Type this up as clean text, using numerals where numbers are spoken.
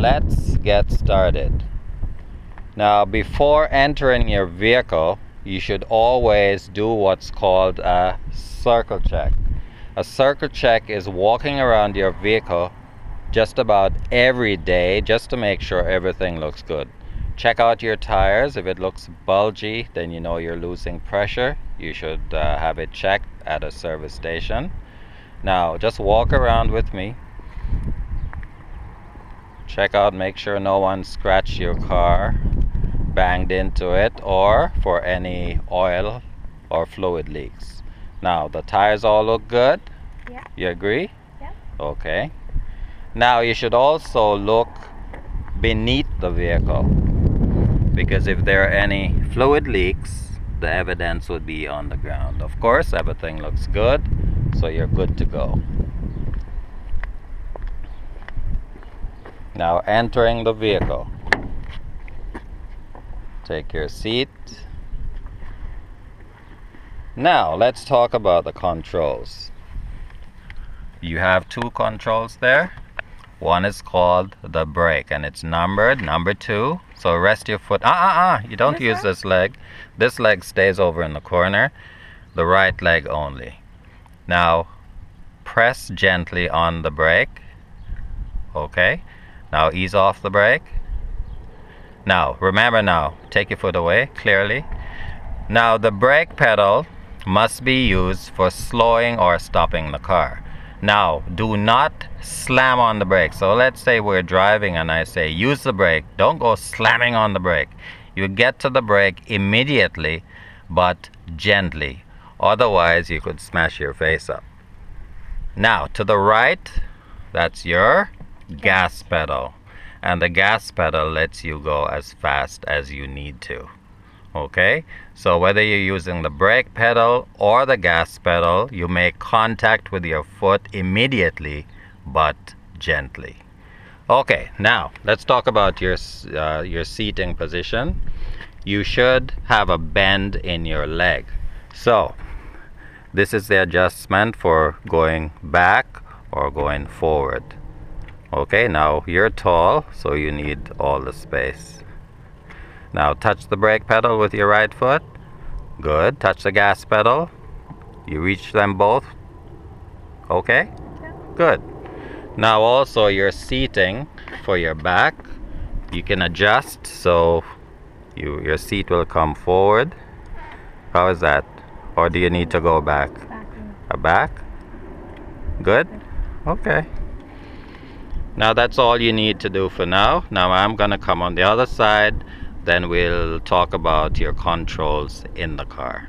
let's get started. Now, before entering your vehicle, you should always do what's called a circle check. A circle check is walking around your vehicle just about every day just to make sure everything looks good. Check out your tires. If it looks bulgy, then you know you're losing pressure. You should have it checked at a service station. Now, just walk around with me. Check out, make sure no one scratched your car, banged into it, or for any oil or fluid leaks. Now, the tires all look good? Yeah. You agree? Yeah. Okay. Now, you should also look beneath the vehicle, because if there are any fluid leaks, the evidence would be on the ground. Of course, everything looks good, so you're good to go. Now, entering the vehicle. Take your seat. Now, let's talk about the controls. You have two controls there. One is called the brake, and it's numbered, number 2. So rest your foot. You don't use this leg. This leg stays over in the corner. The right leg only. Now, press gently on the brake. Okay. Now, ease off the brake. Now, remember now, take your foot away, clearly. Now, the brake pedal must be used for slowing or stopping the car. Now, do not slam on the brake. So let's say we're driving and I say, use the brake. Don't go slamming on the brake. You get to the brake immediately, but gently. Otherwise, you could smash your face up. Now, to the right, that's your gas pedal. And the gas pedal lets you go as fast as you need to. Okay, so whether you're using the brake pedal or the gas pedal, you make contact with your foot immediately, but gently. Okay, now let's talk about your seating position. You should have a bend in your leg. So this is the adjustment for going back or going forward. Okay, now you're tall, so you need all the space. Now touch the brake pedal with your right foot. Good. Touch the gas pedal. You reach them both. Okay? Yeah. Good. Now also your seating for your back, you can adjust so your seat will come forward. How is that? Or do you need to go back? Back? Good? Okay. Now that's all you need to do for now. Now I'm gonna come on the other side. Then we'll talk about your controls in the car.